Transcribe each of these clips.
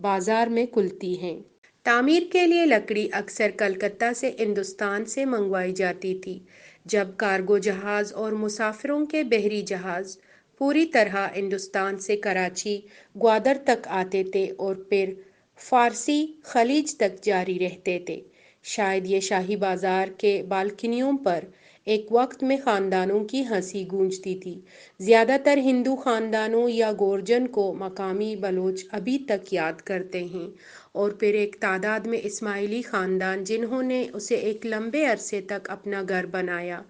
بازار میں کھلتی ہیں۔ تعمیر کے لیے لکڑی اکثر کلکتہ سے ہندوستان سے منگوائی جاتی تھی، جب کارگو جہاز اور مسافروں کے بحری جہاز پوری طرح ہندوستان سے کراچی، گوادر تک آتے تھے اور پھر فارسی خلیج تک جاری رہتے تھے۔ شاید یہ شاہی بازار کے بالکنیوں پر ایک وقت میں خاندانوں کی ہنسی گونجتی تھی۔ زیادہ تر ہندو خاندانوں یا گورجن کو مقامی بلوچ ابھی تک یاد کرتے ہیں، اور پھر ایک تعداد میں اسماعیلی خاندان جنہوں نے اسے ایک لمبے عرصے تک اپنا گھر بنایا،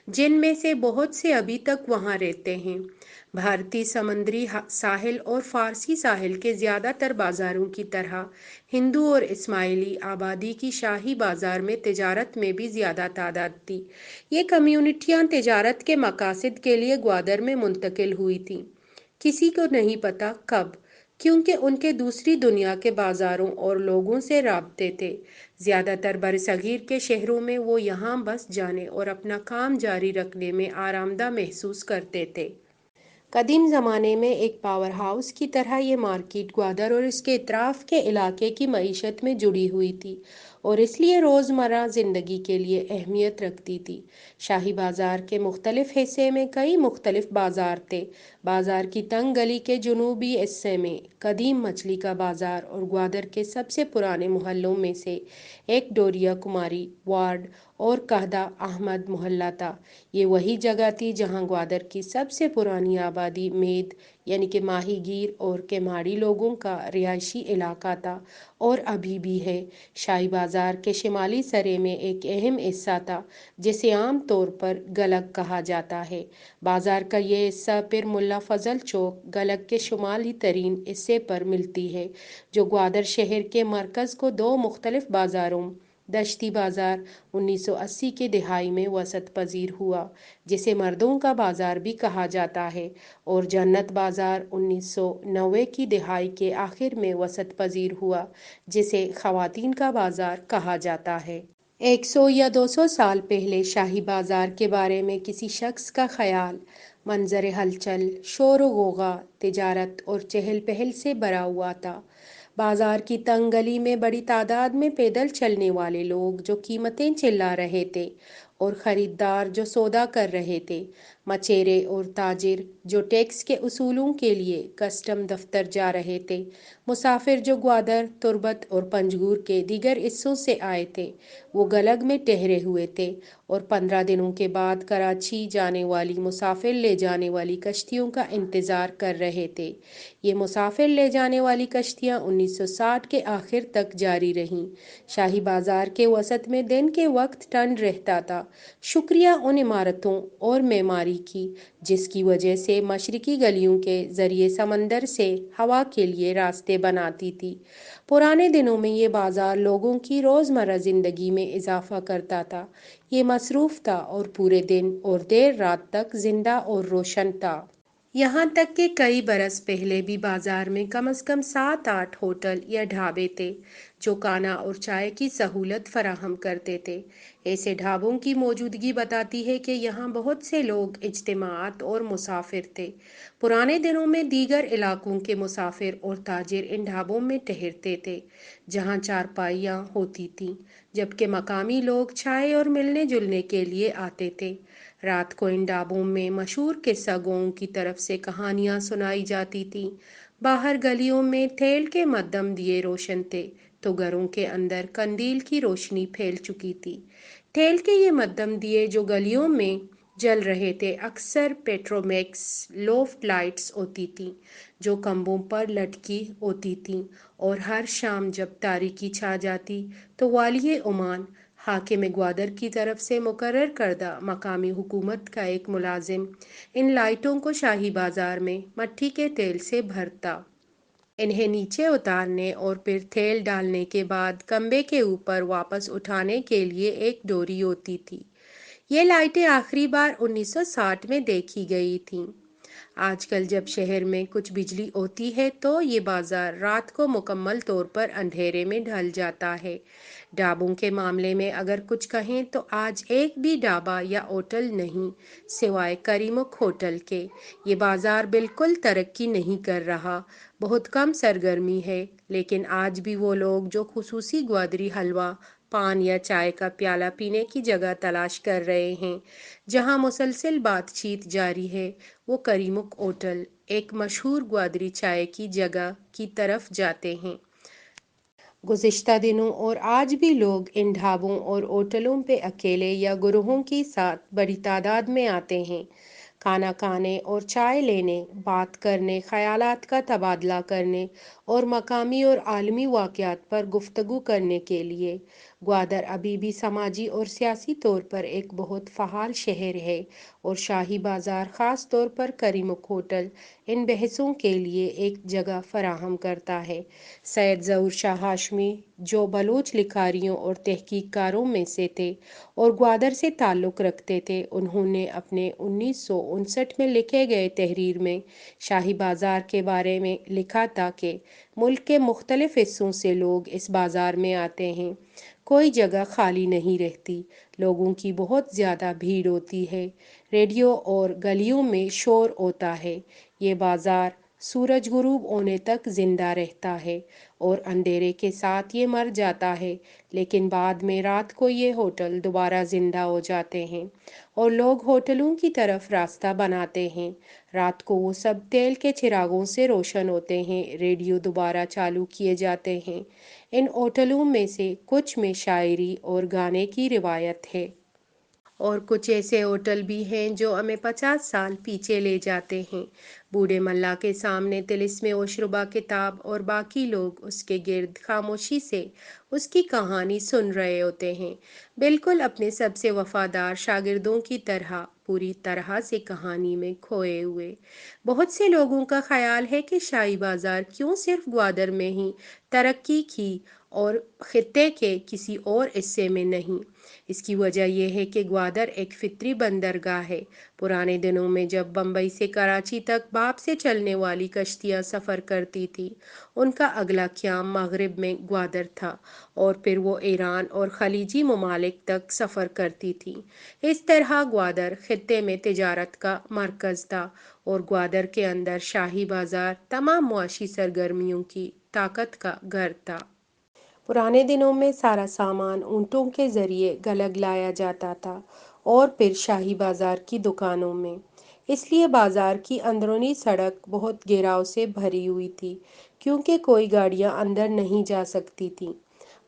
جن میں سے بہت سے ابھی تک وہاں رہتے ہیں۔ بھارتی سمندری ساحل اور فارسی ساحل کے زیادہ تر بازاروں کی طرح ہندو اور اسماعیلی آبادی کی شاہی بازار میں تجارت میں بھی زیادہ تعداد تھی۔ یہ کمیونٹیاں تجارت کے مقاصد کے لیے گوادر میں منتقل ہوئی تھیں، کسی کو نہیں پتا کب، کیونکہ ان کے دوسری دنیا کے بازاروں اور لوگوں سے رابطے تھے۔ زیادہ تر برصغیر کے شہروں میں وہ یہاں بس جانے اور اپنا کام جاری رکھنے میں آرامدہ محسوس کرتے تھے۔ قدیم زمانے میں ایک پاور ہاؤس کی طرح یہ مارکیٹ گوادر اور اس کے اطراف کے علاقے کی معیشت میں جڑی ہوئی تھی اور اس لیے روزمرہ زندگی کے لیے اہمیت رکھتی تھی۔ شاہی بازار کے مختلف حصے میں کئی مختلف بازار تھے۔ بازار کی تنگ گلی کے جنوبی حصے میں قدیم مچھلی کا بازار اور گوادر کے سب سے پرانے محلوں میں سے ایک ڈوریا کماری وارڈ اور قہدہ احمد محلہ تھا۔ یہ وہی جگہ تھی جہاں گوادر کی سب سے پرانی آبادی مید یعنی کہ ماہی گیر اور کماڑی لوگوں کا رہائشی علاقہ تھا اور ابھی بھی ہے۔ شاہی بازار کے شمالی سرے میں ایک اہم حصہ تھا جسے عام طور پر گلک کہا جاتا ہے۔ بازار کا یہ حصہ پھر ملا فضل چوک گلک کے شمالی ترین حصے پر ملتی ہے، جو گوادر شہر کے مرکز کو دو مختلف بازاروں دشتی بازار 1980 کی دہائی میں وسعت پذیر ہوا، جسے مردوں کا بازار بھی کہا جاتا ہے، اور جنت بازار 1990 کی دہائی کے آخر میں وسعت پذیر ہوا، جسے خواتین کا بازار کہا جاتا ہے۔ 100 یا 200 سال پہلے شاہی بازار کے بارے میں کسی شخص کا خیال منظر ہلچل، شور و غوغا، تجارت اور چہل پہل سے بھرا ہوا تھا۔ بازار کی تنگ گلی میں بڑی تعداد میں پیدل چلنے والے لوگ جو قیمتیں چلا رہے تھے اور خریدار جو سودا کر رہے تھے، مچھیرے اور تاجر جو ٹیکس کے اصولوں کے لیے کسٹم دفتر جا رہے تھے، مسافر جو گوادر، تربت اور پنجگور کے دیگر حصوں سے آئے تھے، وہ گلگ میں ٹھہرے ہوئے تھے اور 15 دنوں کے بعد کراچی جانے والی مسافر لے جانے والی کشتیوں کا انتظار کر رہے تھے۔ یہ مسافر لے جانے والی کشتیاں 1960 کے آخر تک جاری رہیں۔ شاہی بازار کے وسط میں دن کے وقت ٹھنڈ رہتا تھا، شکریہ ان عمارتوں اور معماری کی جس کی وجہ سے مشرقی گلیوں کے ذریعے سمندر سے ہوا کے لیے راستے بناتی تھی۔ پرانے دنوں میں یہ بازار لوگوں کی روزمرہ زندگی میں اضافہ کرتا تھا۔ یہ مصروف تھا اور پورے دن اور دیر رات تک زندہ اور روشن تھا۔ یہاں تک کہ کئی برس پہلے بھی بازار میں کم از کم 7-8 ہوٹل یا ڈھابے تھے جو کھانا اور چائے کی سہولت فراہم کرتے تھے۔ ایسے ڈھابوں کی موجودگی بتاتی ہے کہ یہاں بہت سے لوگ، اجتماعات اور مسافر تھے۔ پرانے دنوں میں دیگر علاقوں کے مسافر اور تاجر ان ڈھابوں میں ٹھہرتے تھے جہاں چارپائیاں ہوتی تھیں، جبکہ مقامی لوگ چائے اور ملنے جلنے کے لیے آتے تھے۔ رات کو ان ڈھابوں میں مشہور قصہ گوؤں کی طرف سے کہانیاں سنائی جاتی تھیں۔ باہر گلیوں میں تیل کے مدھم دیے روشن تھے تو گھروں کے اندر قندیل کی روشنی پھیل چکی تھی۔ تیل کے یہ مدھم دیے جو گلیوں میں جل رہے تھے اکثر پیٹرومیکس لوفٹ لائٹس ہوتی تھیں جو کھمبوں پر لٹکی ہوتی تھیں، اور ہر شام جب تاریکی چھا جاتی تو والی عمان، حاکم گوادر کی طرف سے مقرر کردہ مقامی حکومت کا ایک ملازم ان لائٹوں کو شاہی بازار میں مٹی کے تیل سے بھرتا۔ انہیں نیچے اتارنے اور پھر تیل ڈالنے کے بعد کھمبے کے اوپر واپس اٹھانے کے لیے ایک ڈوری ہوتی تھی۔ یہ لائٹیں آخری بار 1960 میں دیکھی گئی تھیں۔ آج کل جب شہر میں کچھ بجلی ہوتی ہے تو یہ بازار رات کو مکمل طور پر اندھیرے میں ڈھل جاتا ہے۔ ڈھابوں کے معاملے میں اگر کچھ کہیں تو آج ایک بھی ڈھابا یا ہوٹل نہیں سوائے کریمک ہوٹل کے۔ یہ بازار بالکل ترقی نہیں کر رہا، بہت کم سرگرمی ہے، لیکن آج بھی وہ لوگ جو خصوصی گوادری حلوہ، پان یا چائے کا پیالہ پینے کی جگہ تلاش کر رہے ہیں جہاں مسلسل بات چیت جاری ہے، وہ کریمک ہوٹل، ایک مشہور گوادری چائے کی جگہ کی طرف جاتے ہیں۔ گزشتہ دنوں اور آج بھی لوگ ان ڈھابوں اور ہوٹلوں پہ اکیلے یا گروہوں کے ساتھ بڑی تعداد میں آتے ہیں، کھانا کھانے اور چائے لینے، بات کرنے، خیالات کا تبادلہ کرنے اور مقامی اور عالمی واقعات پر گفتگو کرنے کے لیے۔ گوادر ابھی بھی سماجی اور سیاسی طور پر ایک بہت فعال شہر ہے اور شاہی بازار، خاص طور پر کریمک ہوٹل، ان بحثوں کے لیے ایک جگہ فراہم کرتا ہے۔ سید ظہور شاہ ہاشمی، جو بلوچ لکھاریوں اور تحقیق کاروں میں سے تھے اور گوادر سے تعلق رکھتے تھے، انہوں نے اپنے 1959 میں لکھے گئے تحریر میں شاہی بازار کے بارے میں لکھا تھا کہ ملک کے مختلف حصوں سے لوگ اس بازار میں آتے ہیں، کوئی جگہ خالی نہیں رہتی، لوگوں کی بہت زیادہ بھیڑ ہوتی ہے، ریڈیو اور گلیوں میں شور ہوتا ہے، یہ بازار سورج غروب ہونے تک زندہ رہتا ہے اور اندھیرے کے ساتھ یہ مر جاتا ہے، لیکن بعد میں رات کو یہ ہوٹل دوبارہ زندہ ہو جاتے ہیں اور لوگ ہوٹلوں کی طرف راستہ بناتے ہیں۔ رات کو وہ سب تیل کے چراغوں سے روشن ہوتے ہیں، ریڈیو دوبارہ چالو کیے جاتے ہیں۔ ان ہوٹلوں میں سے کچھ میں شاعری اور گانے کی روایت ہے۔ اور کچھ ایسے ہوٹل بھی ہیں جو ہمیں 50 سال پیچھے لے جاتے ہیں۔ بوڑھے ملا کے سامنے طلسم مشروبہ کتاب اور باقی لوگ اس کے گرد خاموشی سے اس کی کہانی سن رہے ہوتے ہیں، بالکل اپنے سب سے وفادار شاگردوں کی طرح، پوری طرح سے کہانی میں کھوئے ہوئے۔ بہت سے لوگوں کا خیال ہے کہ شاہی بازار کیوں صرف گوادر میں ہی ترقی کی اور خطے کے کسی اور حصے میں نہیں۔ اس کی وجہ یہ ہے کہ گوادر ایک فطری بندرگاہ ہے۔ پرانے دنوں میں جب بمبئی سے کراچی تک بھاپ سے چلنے والی کشتیاں سفر کرتی تھیں، ان کا اگلا قیام مغرب میں گوادر تھا اور پھر وہ ایران اور خلیجی ممالک تک سفر کرتی تھیں۔ اس طرح گوادر خطے میں تجارت کا مرکز تھا اور گوادر کے اندر شاہی بازار تمام معاشی سرگرمیوں کی طاقت کا گھر تھا۔ پرانے دنوں میں سارا سامان اونٹوں کے ذریعے گلگ لایا جاتا تھا اور پھر شاہی بازار کی دکانوں میں۔ اس لیے بازار کی اندرونی سڑک بہت گہراؤ سے بھری ہوئی تھی کیونکہ کوئی گاڑیاں اندر نہیں جا سکتی تھیں۔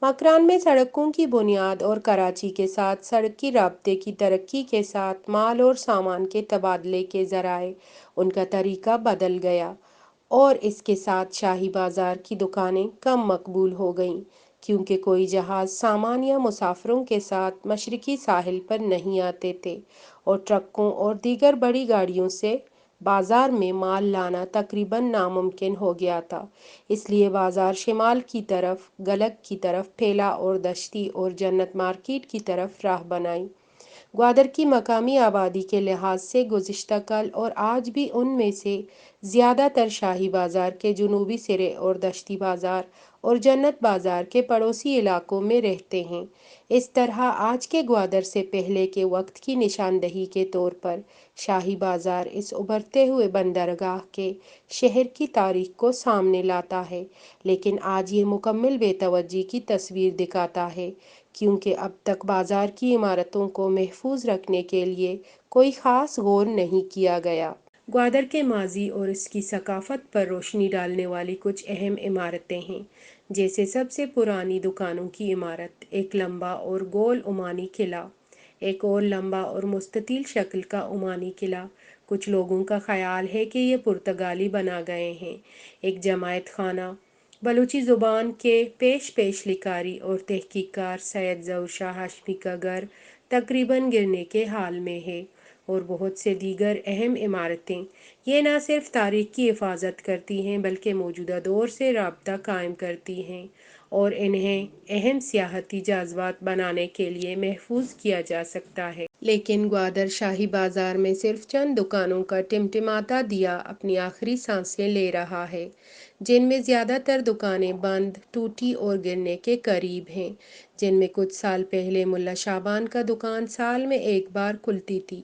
مکران میں سڑکوں کی بنیاد اور کراچی کے ساتھ سڑکی رابطے کی ترقی کے ساتھ مال اور سامان کے تبادلے کے ذرائع ان کا طریقہ بدل گیا اور اس کے ساتھ شاہی بازار کی دکانیں کم مقبول ہو گئیں کیونکہ کوئی جہاز سامان یا مسافروں کے ساتھ مشرقی ساحل پر نہیں آتے تھے اور ٹرکوں اور دیگر بڑی گاڑیوں سے بازار میں مال لانا تقریباً ناممکن ہو گیا تھا۔ اس لیے بازار شمال کی طرف گلگ کی طرف پھیلا اور دشتی اور جنت مارکیٹ کی طرف راہ بنائی۔ گوادر کی مقامی آبادی کے لحاظ سے گزشتہ کل اور آج بھی ان میں سے زیادہ تر شاہی بازار کے جنوبی سرے اور دشتی بازار اور جنت بازار کے پڑوسی علاقوں میں رہتے ہیں۔ اس طرح آج کے گوادر سے پہلے کے وقت کی نشاندہی کے طور پر شاہی بازار اس ابھرتے ہوئے بندرگاہ کے شہر کی تاریخ کو سامنے لاتا ہے، لیکن آج یہ مکمل بے توجہی کی تصویر دکھاتا ہے کیونکہ اب تک بازار کی عمارتوں کو محفوظ رکھنے کے لیے کوئی خاص غور نہیں کیا گیا۔ گوادر کے ماضی اور اس کی ثقافت پر روشنی ڈالنے والی کچھ اہم عمارتیں ہیں، جیسے سب سے پرانی دکانوں کی عمارت، ایک لمبا اور گول عمانی قلعہ، ایک اور لمبا اور مستطیل شکل کا عمانی قلعہ، کچھ لوگوں کا خیال ہے کہ یہ پرتگالی بنا گئے ہیں، ایک جماعت خانہ۔ بلوچی زبان کے پیش لکھاری اور تحقیق کار سید ظہور شاہ ہاشمی کا گھر تقریباً گرنے کے حال میں ہے، اور بہت سے دیگر اہم عمارتیں۔ یہ نہ صرف تاریخ کی حفاظت کرتی ہیں بلکہ موجودہ دور سے رابطہ قائم کرتی ہیں اور انہیں اہم سیاحتی جذبات بنانے کے لیے محفوظ کیا جا سکتا ہے۔ لیکن گوادر شاہی بازار میں صرف چند دکانوں کا ٹمٹماتا دیا اپنی آخری سانسیں لے رہا ہے، جن میں زیادہ تر دکانیں بند، ٹوٹی اور گرنے کے قریب ہیں، جن میں کچھ سال پہلے ملا شعبان کا دکان سال میں ایک بار کھلتی تھی،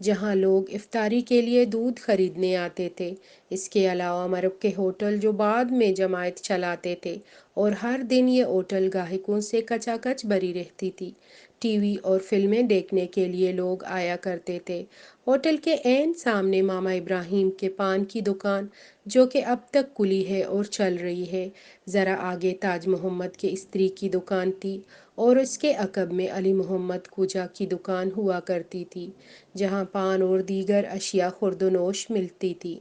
جہاں لوگ افطاری کے لیے دودھ خریدنے آتے تھے۔ اس کے علاوہ مرب کے ہوٹل جو بعد میں جماعت چلاتے تھے اور ہر دن یہ ہوٹل گاہکوں سے کچا کچ بھری رہتی تھی۔ ٹی وی اور فلمیں دیکھنے کے لیے لوگ آیا کرتے تھے۔ ہوٹل کے عین سامنے ماما ابراہیم کے پان کی دکان، جو کہ اب تک کھلی ہے اور چل رہی ہے، ذرا آگے تاج محمد کے استری کی دکان تھی اور اس کے عقب میں علی محمد کھوجا کی دکان ہوا کرتی تھی، جہاں پان اور دیگر اشیاء خورد و نوش ملتی تھی۔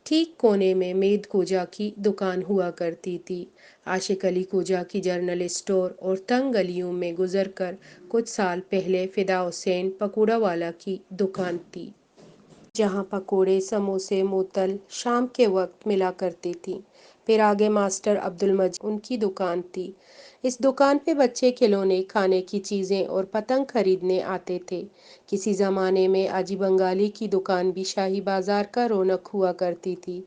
ٹھیک کونے میں مید کھوجا کی دکان ہوا کرتی تھی۔ عاشق علی کھوجا کی جنرل اسٹور اور تنگ گلیوں میں گزر کر کچھ سال پہلے فدا حسین پکوڑا والا کی دکان تھی، جہاں پکوڑے، سموسے معطل شام کے وقت ملا کرتی تھیں۔ پھر آگے ماسٹر عبدالمجید ان کی دکان تھی۔ اس دکان پہ بچے کھلونے، کھانے کی چیزیں اور پتنگ خریدنے آتے تھے۔ کسی زمانے میں اجی بنگالی کی دکان بھی شاہی بازار کا رونق ہوا کرتی تھی،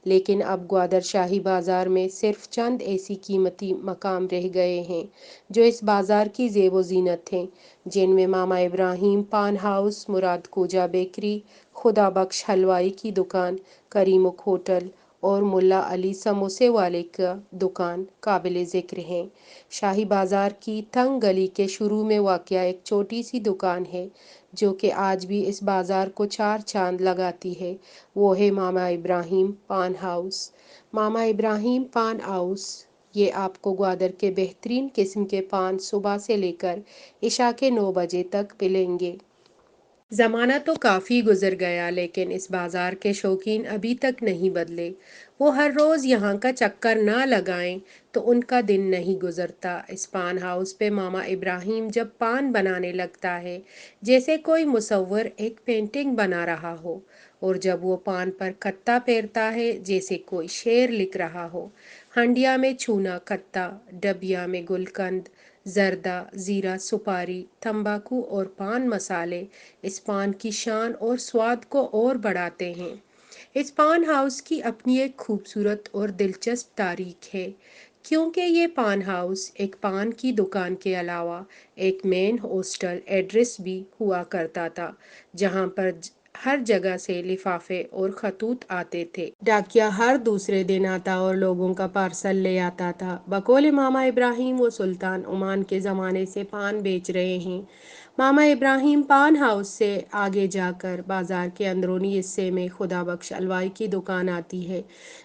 لیکن اب گوادر شاہی بازار میں صرف چند ایسی قیمتی مقام رہ گئے ہیں جو اس بازار کی زیب و زینت ہیں، جن میں ماما ابراہیم پان ہاؤس، مراد کھوجا بیکری، خدا بخش حلوائی کی دکان، کریمک ہوٹل اور ملا علی سموسے والے کا دکان قابل ذکر ہیں۔ شاہی بازار کی تنگ گلی کے شروع میں واقع ایک چھوٹی سی دکان ہے جو کہ آج بھی اس بازار کو چار چاند لگاتی ہے، وہ ہے ماما ابراہیم پان ہاؤس۔ ماما ابراہیم پان ہاؤس یہ آپ کو گوادر کے بہترین قسم کے پان صبح سے لے کر عشاء کے 9 بجے تک ملیں گے۔ زمانہ تو کافی گزر گیا لیکن اس بازار کے شوقین ابھی تک نہیں بدلے۔ وہ ہر روز یہاں کا چکر نہ لگائیں تو ان کا دن نہیں گزرتا۔ اس پان ہاؤس پہ ماما ابراہیم جب پان بنانے لگتا ہے جیسے کوئی مصور ایک پینٹنگ بنا رہا ہو، اور جب وہ پان پر خطہ پھیرتا ہے جیسے کوئی شعر لکھ رہا ہو۔ ہنڈیا میں چونا خطہ، ڈبیا میں گلقند، زردہ، زیرہ، سپاری، تمباکو اور پان مسالے اس پان کی شان اور سواد کو اور بڑھاتے ہیں۔ اس پان ہاؤس کی اپنی ایک خوبصورت اور دلچسپ تاریخ ہے، کیونکہ یہ پان ہاؤس ایک پان کی دکان کے علاوہ ایک مین ہوسٹل ایڈریس بھی ہوا کرتا تھا، جہاں پر ہر جگہ سے لفافے اور خطوط آتے تھے۔ ڈاکیا ہر دوسرے دن آتا اور لوگوں کا پارسل لے آتا تھا۔ بقول ماما ابراہیم وہ سلطان عمان کے زمانے سے پان بیچ رہے ہیں۔ ماما ابراہیم پان ہاؤس سے آگے جا کر بازار کے اندرونی حصے میں خدا بخش حلوائی کی دکان آتی ہے،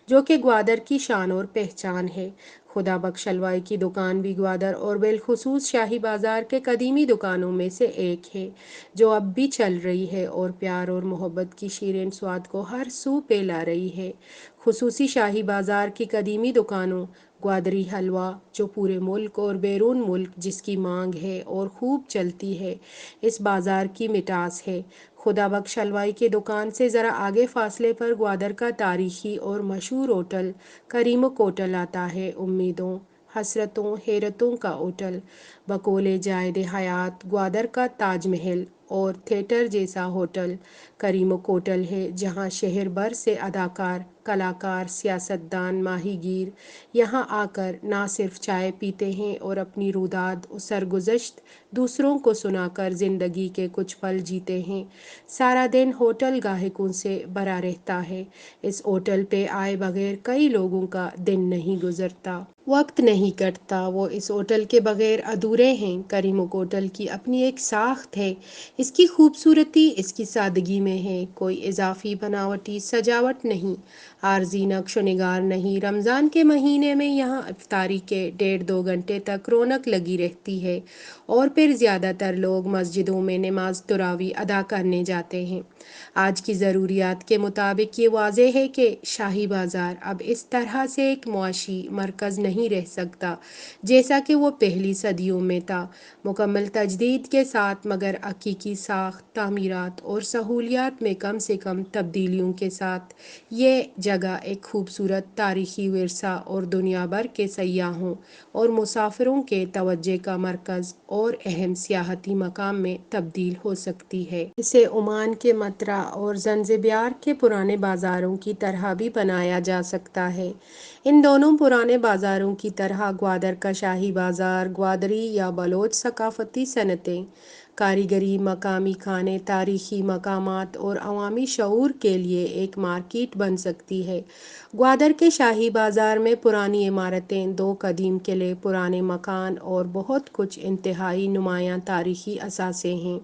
جو کہ گوادر کی شان اور پہچان ہے۔ خدا بخش حلوائی کی دکان بھی گوادر اور بالخصوص شاہی بازار کے قدیمی دکانوں میں سے ایک ہے، جو اب بھی چل رہی ہے اور پیار اور محبت کی شیرین سواد کو ہر سو پہ لا رہی ہے۔ خصوصی شاہی بازار کی قدیمی دکانوں گوادری حلوہ، جو پورے ملک اور بیرون ملک جس کی مانگ ہے اور خوب چلتی ہے، اس بازار کی مٹاس ہے۔ خدا بخش حلوائی کی دکان سے ذرا آگے فاصلے پر گوادر کا تاریخی اور مشہور ہوٹل کریمک ہوٹل آتا ہے، امیدوں، حسرتوں، حیرتوں کا ہوٹل۔ بقول جائد حیات گوادر کا تاج محل اور تھیٹر جیسا ہوٹل کریمک ہوٹل ہے، جہاں شہر بھر سے اداکار، کلاکار، سیاستدان، ماہی گیر یہاں آ کر نہ صرف چائے پیتے ہیں اور اپنی روداد و سرگزشت دوسروں کو سنا کر زندگی کے کچھ پل جیتے ہیں، سارا دن ہوٹل گاہکوں سے بھرا رہتا ہے۔ اس ہوٹل پہ آئے بغیر کئی لوگوں کا دن نہیں گزرتا، وقت نہیں کٹتا، وہ اس ہوٹل کے بغیر ادھورے ہیں۔ کریمک ہوٹل کی اپنی ایک ساخت ہے، اس کی خوبصورتی اس کی سادگی میں ہے، کوئی اضافی بناوٹی سجاوٹ نہیں۔ عارضی نقش و نگار نہیں، رمضان کے مہینے میں یہاں افطاری کے 1.5-2 گھنٹے تک رونق لگی رہتی ہے اور پھر زیادہ تر لوگ مسجدوں میں نماز تراویح ادا کرنے جاتے ہیں۔ آج کی ضروریات کے مطابق یہ واضح ہے کہ شاہی بازار اب اس طرح سے ایک معاشی مرکز نہیں رہ سکتا جیسا کہ وہ پہلی صدیوں میں تھا۔ مکمل تجدید کے ساتھ مگر حقیقی ساخت، تعمیرات اور سہولیات میں کم سے کم تبدیلیوں کے ساتھ یہ جگہ ایک خوبصورت تاریخی ورثہ اور دنیا بھر کے سیاحوں اور مسافروں کے توجہ کا مرکز اور اہم سیاحتی مقام میں تبدیل ہو سکتی ہے۔ اسے عمان کے مترا اور زنجبار کے پرانے بازاروں کی طرح بھی بنایا جا سکتا ہے۔ ان دونوں پرانے بازاروں کی طرح گوادر کا شاہی بازار گوادری یا بلوچ ثقافتی صنعتیں، کاریگری، مقامی کھانے، تاریخی مقامات اور عوامی شعور کے لیے ایک مارکیٹ بن سکتی ہے۔ گوادر کے شاہی بازار میں پرانی عمارتیں، 2 قدیم قلعے، پرانے مکان اور بہت کچھ انتہائی نمایاں تاریخی اثاثے ہیں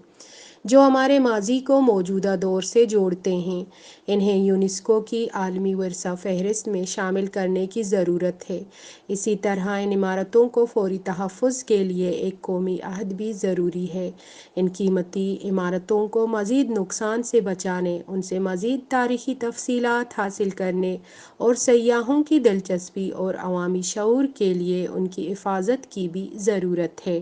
جو ہمارے ماضی کو موجودہ دور سے جوڑتے ہیں۔ انہیں یونیسکو کی عالمی ورثہ فہرست میں شامل کرنے کی ضرورت ہے۔ اسی طرح ان عمارتوں کو فوری تحفظ کے لیے ایک قومی عہد بھی ضروری ہے۔ ان قیمتی عمارتوں کو مزید نقصان سے بچانے، ان سے مزید تاریخی تفصیلات حاصل کرنے اور سیاحوں کی دلچسپی اور عوامی شعور کے لیے ان کی حفاظت کی بھی ضرورت ہے۔